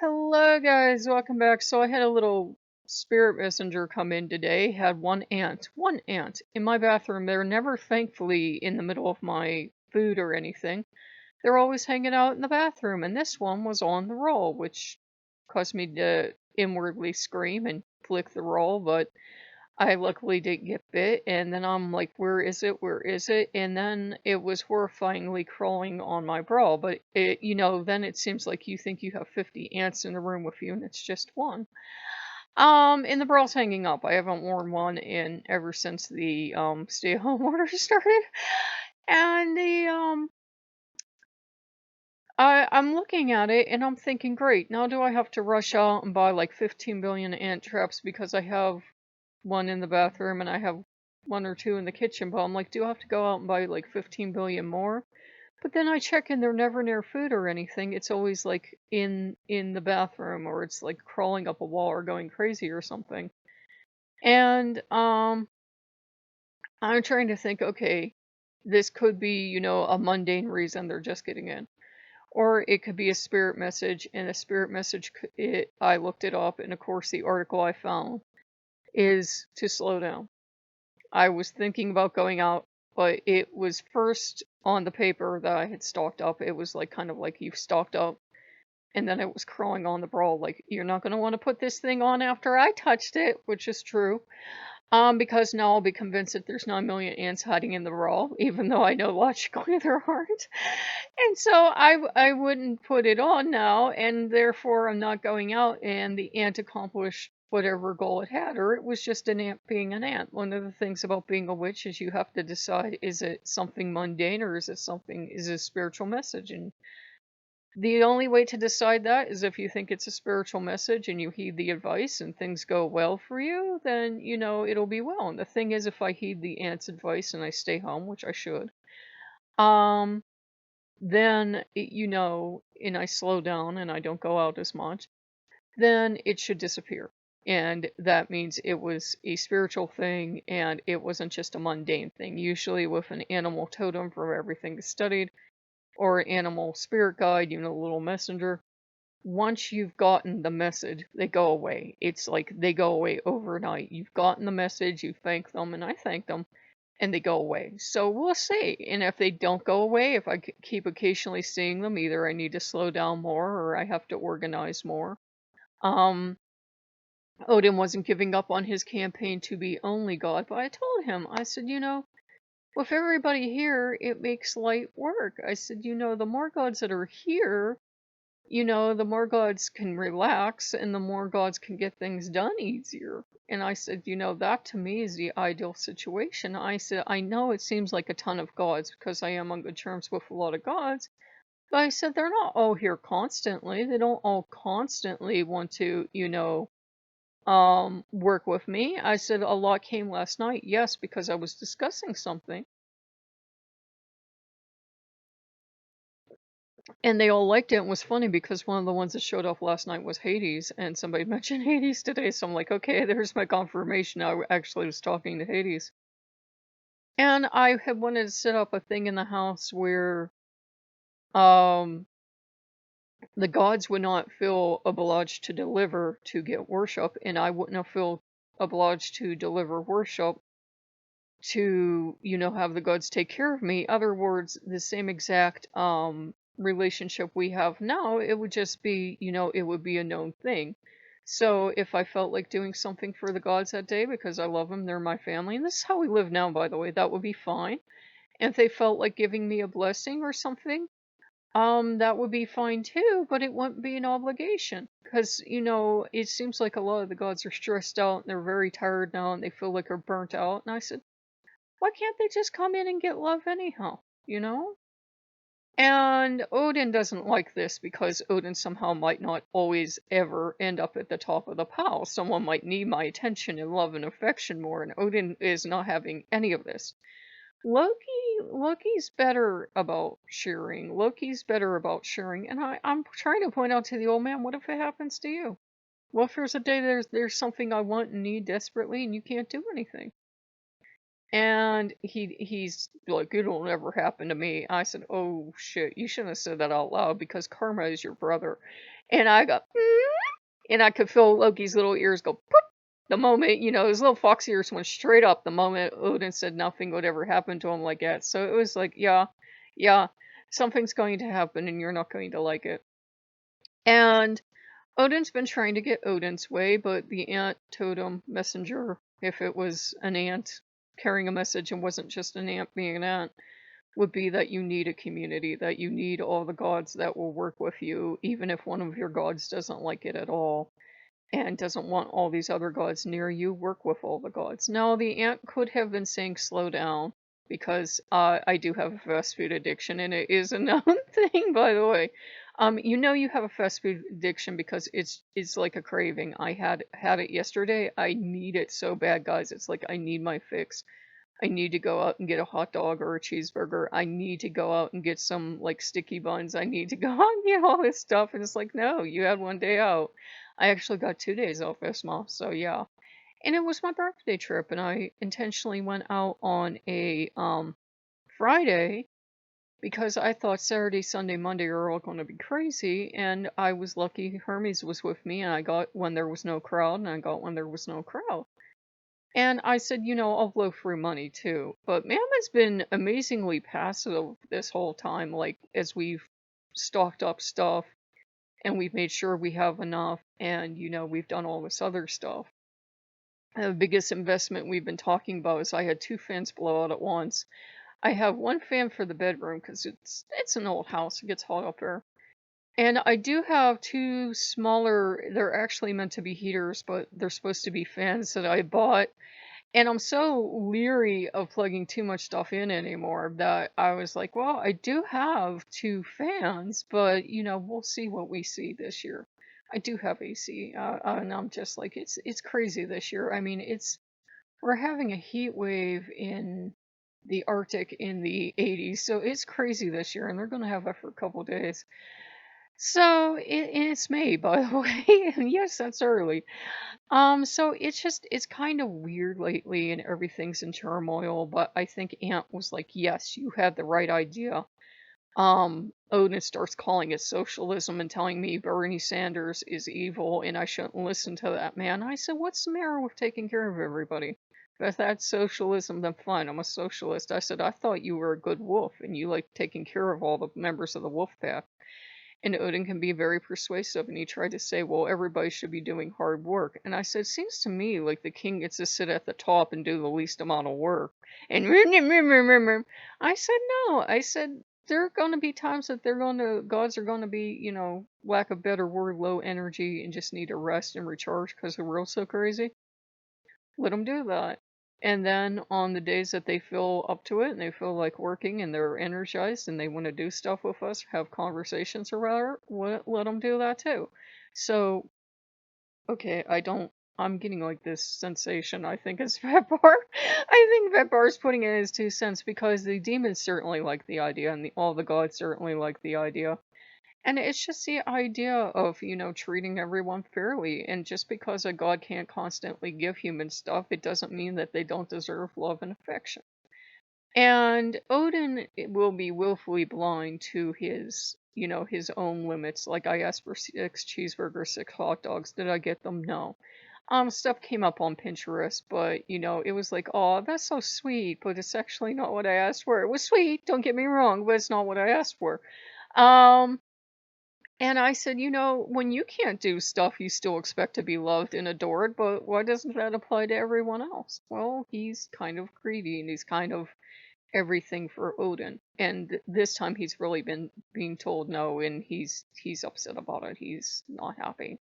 Hello guys, welcome back. So I had a little spirit messenger come in today. Had one ant in my bathroom. They're never thankfully in the middle of my food or anything. They're always hanging out in the bathroom, and this one was on the roll, which caused me to inwardly scream and flick the roll, but I luckily didn't get bit, and then I'm like, where is it? Where is it? And then it was horrifyingly crawling on my bra, but then it seems like you think you have 50 ants in the room with you, and it's just one. And the bra's hanging up. I haven't worn one in ever since the stay-at-home order started. And I'm looking at it and I'm thinking, great, now do I have to rush out and buy like 15 billion ant traps because I have one in the bathroom and I have one or two in the kitchen, but I'm like, do I have to go out and buy like 15 billion more? But then I check and they're never near food or anything. It's always like in the bathroom, or it's like crawling up a wall or going crazy or something. And I'm trying to think, okay, this could be, a mundane reason they're just getting in. Or it could be a spirit message, and a spirit message, I looked it up, and of course the article I found is to slow down. I was thinking about going out, but it was first on the paper that I had stocked up. It was like kind of like you've stocked up, and then it was crawling on the bra, like you're not going to want to put this thing on after I touched it, which is true. Because now I'll be convinced that there's 9 million ants hiding in the bra, even though I know logically there aren't. And so I wouldn't put it on now, and therefore I'm not going out, and the ant accomplished whatever goal it had, or it was just an ant being an ant. One of the things about being a witch is you have to decide, is it something mundane or is it a spiritual message? And the only way to decide that is if you think it's a spiritual message and you heed the advice and things go well for you, then it'll be well. And the thing is, if I heed the ant's advice and I stay home, which I should, um then and I slow down and I don't go out as much, then it should disappear. And that means it was a spiritual thing and it wasn't just a mundane thing. Usually with an animal totem for everything is studied, or an animal spirit guide, little messenger. Once you've gotten the message, they go away. It's like they go away overnight. You've gotten the message, you thank them, and I thank them, and they go away. So we'll see. And if they don't go away, if I keep occasionally seeing them, either I need to slow down more or I have to organize more. Odin wasn't giving up on his campaign to be only god, but I told him, I said, with everybody here, it makes light work. I said, the more gods that are here, the more gods can relax and the more gods can get things done easier. And I said, that to me is the ideal situation. I said, I know it seems like a ton of gods because I am on good terms with a lot of gods. But I said, they're not all here constantly. They don't all constantly want to, work with me. I said, a lot came last night. Yes, because I was discussing something. And they all liked it. It was funny because one of the ones that showed up last night was Hades, and somebody mentioned Hades today, so I'm like, okay, there's my confirmation. I actually was talking to Hades. And I had wanted to set up a thing in the house where um the gods would not feel obliged to deliver to get worship, and I wouldn't feel obliged to deliver worship to, have the gods take care of me. Other words, the same exact relationship we have now, it would just be, it would be a known thing. So if I felt like doing something for the gods that day because I love them, they're my family, and this is how we live now, by the way, that would be fine. And if they felt like giving me a blessing or something, that would be fine too, but it wouldn't be an obligation. Because, it seems like a lot of the gods are stressed out and they're very tired now and they feel like they're burnt out. And I said, why can't they just come in and get love anyhow, And Odin doesn't like this because Odin somehow might not always ever end up at the top of the pile. Someone might need my attention and love and affection more, and Odin is not having any of this. Loki's better about sharing. Loki's better about sharing, and I'm trying to point out to the old man, what if it happens to you? What if there's a day there's something I want and need desperately and you can't do anything? And he's like, it'll never happen to me. I said, oh shit, you shouldn't have said that out loud because karma is your brother. And I go, and I could feel Loki's little ears go poop the moment, his little fox ears went straight up the moment Odin said nothing would ever happen to him like that. So it was like, yeah, yeah, something's going to happen and you're not going to like it. And Odin's been trying to get Odin's way, but the ant totem messenger, if it was an ant carrying a message and wasn't just an ant being an ant, would be that you need a community, that you need all the gods that will work with you, even if one of your gods doesn't like it at all and doesn't want all these other gods near you, work with all the gods. Now, the ant could have been saying slow down because I do have a fast food addiction, and it is a known thing, by the way. You have a fast food addiction because it's like a craving. I had it yesterday. I need it so bad, guys. It's like I need my fix. I need to go out and get a hot dog or a cheeseburger. I need to go out and get some like sticky buns. I need to go out and get all this stuff. And it's like, no, you had one day out. I actually got 2 days off this month, so yeah. And it was my birthday trip, and I intentionally went out on a Friday because I thought Saturday, Sunday, Monday are all going to be crazy, and I was lucky Hermes was with me, and I got when there was no crowd, and I got when there was no crowd. And I said, I'll blow through money too. But Ma'am has been amazingly passive this whole time, like as we've stocked up stuff and we've made sure we have enough and we've done all this other stuff. The biggest investment we've been talking about is I had 2 fans blow out at once. I have one fan for the bedroom because it's an old house, it gets hot up there. And I do have 2 smaller, they're actually meant to be heaters, but they're supposed to be fans that I bought. And I'm so leery of plugging too much stuff in anymore that I was like, well, I do have 2 fans, but we'll see what we see this year. I do have AC, and I'm just like, it's crazy this year. I mean, we're having a heat wave in the Arctic in the 80s, so it's crazy this year, and they're gonna have that for a couple days. So it's May, by the way. Yes, that's early. So it's kind of weird lately and everything's in turmoil, but I think Ant was like, yes, you had the right idea. Odin starts calling it socialism and telling me Bernie Sanders is evil and I shouldn't listen to that man. I said, what's the matter with taking care of everybody? If that's socialism, then fine, I'm a socialist. I said, I thought you were a good wolf and you like taking care of all the members of the wolf pack. And Odin can be very persuasive, and he tried to say, well, everybody should be doing hard work. And I said, seems to me like the king gets to sit at the top and do the least amount of work. And I said, no. I said, there are going to be times that gods are going to be, lack of better word, low energy and just need to rest and recharge because the world's so crazy. Let them do that. And then on the days that they feel up to it and they feel like working and they're energized and they want to do stuff with us, have conversations or whatever, let them do that too. So, okay, I'm getting like this sensation. I think it's Vetbar. I think Vetbar is putting in his 2 cents because the demons certainly like the idea and all the gods certainly like the idea. And it's just the idea of, treating everyone fairly. And just because a god can't constantly give humans stuff, it doesn't mean that they don't deserve love and affection. And Odin will be willfully blind to his own limits. Like I asked for 6 cheeseburgers, 6 hot dogs. Did I get them? No. Stuff came up on Pinterest, but it was like, oh, that's so sweet, but it's actually not what I asked for. It was sweet, don't get me wrong, but it's not what I asked for. And I said, when you can't do stuff, you still expect to be loved and adored, but why doesn't that apply to everyone else? Well, he's kind of greedy and he's kind of everything for Odin. And this time he's really been being told no and he's upset about it. He's not happy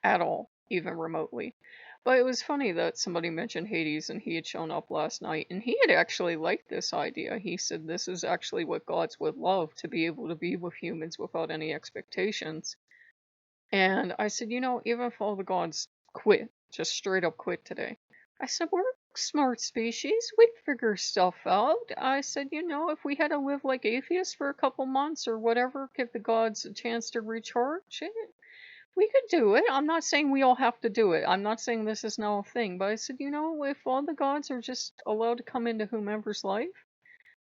at all, even remotely. But it was funny that somebody mentioned Hades and he had shown up last night and he had actually liked this idea. He said this is actually what gods would love, to be able to be with humans without any expectations. And I said, even if all the gods quit, just straight up quit today, I said, we're a smart species. We'd figure stuff out. I said, if we had to live like atheists for a couple months or whatever, give the gods a chance to recharge, we could do it. I'm not saying we all have to do it. I'm not saying this is now a thing, but I said, if all the gods are just allowed to come into whomever's life,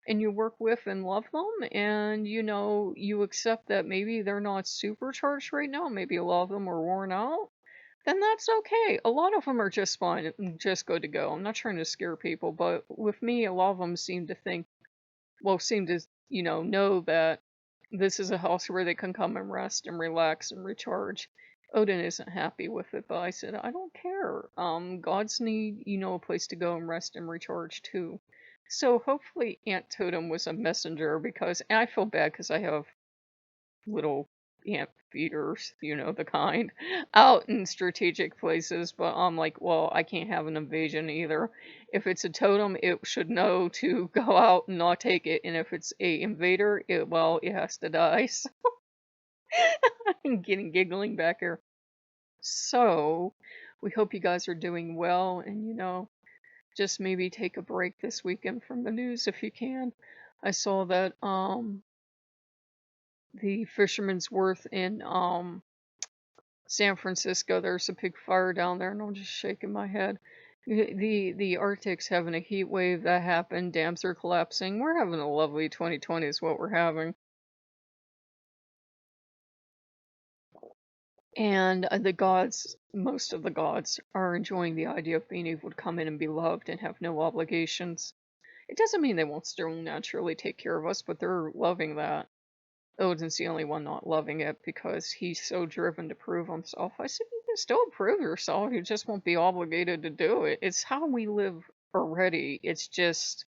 and you work with and love them, and you accept that maybe they're not supercharged right now, maybe a lot of them are worn out, then that's okay. A lot of them are just fine and just good to go. I'm not trying to scare people, but with me, a lot of them seem to think, well, seem to, know that this is a house where they can come and rest and relax and recharge. Odin isn't happy with it, but I said, I don't care. Gods need, a place to go and rest and recharge too. So hopefully Aunt Totem was a messenger, because and I feel bad because I have little ant feeders, the kind, out in strategic places, but I'm like, well, I can't have an invasion either. If it's a totem, it should know to go out and not take it, and if it's a invader, it has to die. So I'm getting giggling back here. So we hope you guys are doing well, and just maybe take a break this weekend from the news if you can. I saw that the Fisherman's Wharf in San Francisco, there's a big fire down there, and I'm just shaking my head. The Arctic's having a heat wave that happened. Dams are collapsing. We're having a lovely 2020 is what we're having. And the gods, most of the gods, are enjoying the idea of being able to come in and be loved and have no obligations. It doesn't mean they won't still naturally take care of us, but they're loving that. Odin's the only one not loving it because he's so driven to prove himself. I said, you can still prove yourself, you just won't be obligated to do it. It's how we live already. It's just,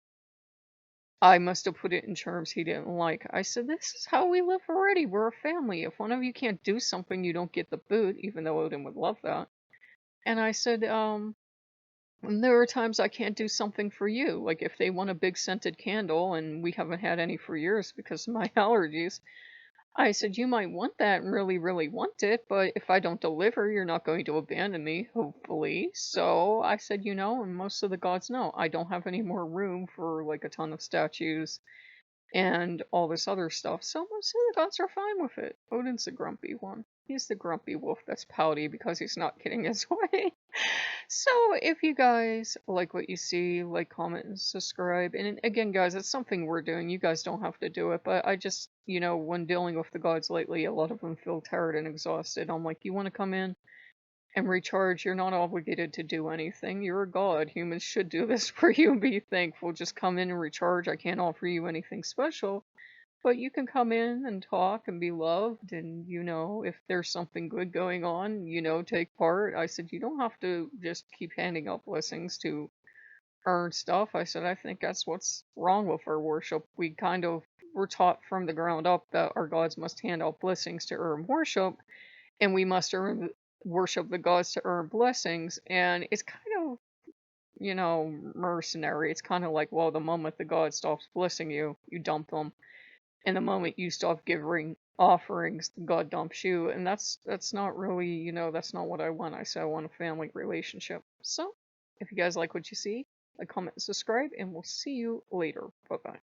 I must have put it in terms he didn't like. I said, this is how we live already. We're a family. If one of you can't do something, you don't get the boot, even though Odin would love that. And I said, there are times I can't do something for you. Like if they want a big scented candle, and we haven't had any for years because of my allergies, I said, you might want that and really, really want it, but if I don't deliver, you're not going to abandon me, hopefully. So I said, and most of the gods know, I don't have any more room for like a ton of statues and all this other stuff. So most of the gods are fine with it. Odin's the grumpy one. He's the grumpy wolf that's pouty because he's not getting his way. So if you guys like what you see, like, comment, and subscribe. And again, guys, it's something we're doing. You guys don't have to do it, but I just, when dealing with the gods lately, a lot of them feel tired and exhausted. I'm like, you want to come in and recharge? You're not obligated to do anything. You're a god. Humans should do this for you and be thankful. Just come in and recharge. I can't offer you anything special. But you can come in and talk and be loved, and if there's something good going on, take part. I said, you don't have to just keep handing out blessings to earn stuff. I said, I think that's what's wrong with our worship. We kind of were taught from the ground up that our gods must hand out blessings to earn worship, and we must worship the gods to earn blessings. And it's kind of, mercenary. It's kind of like, well, the moment the god stops blessing you, you dump them. And the moment you stop giving offerings, God dumps you. And that's not really, that's not what I want. I said I want a family relationship. So, if you guys like what you see, like, comment, and subscribe, and we'll see you later. Bye-bye.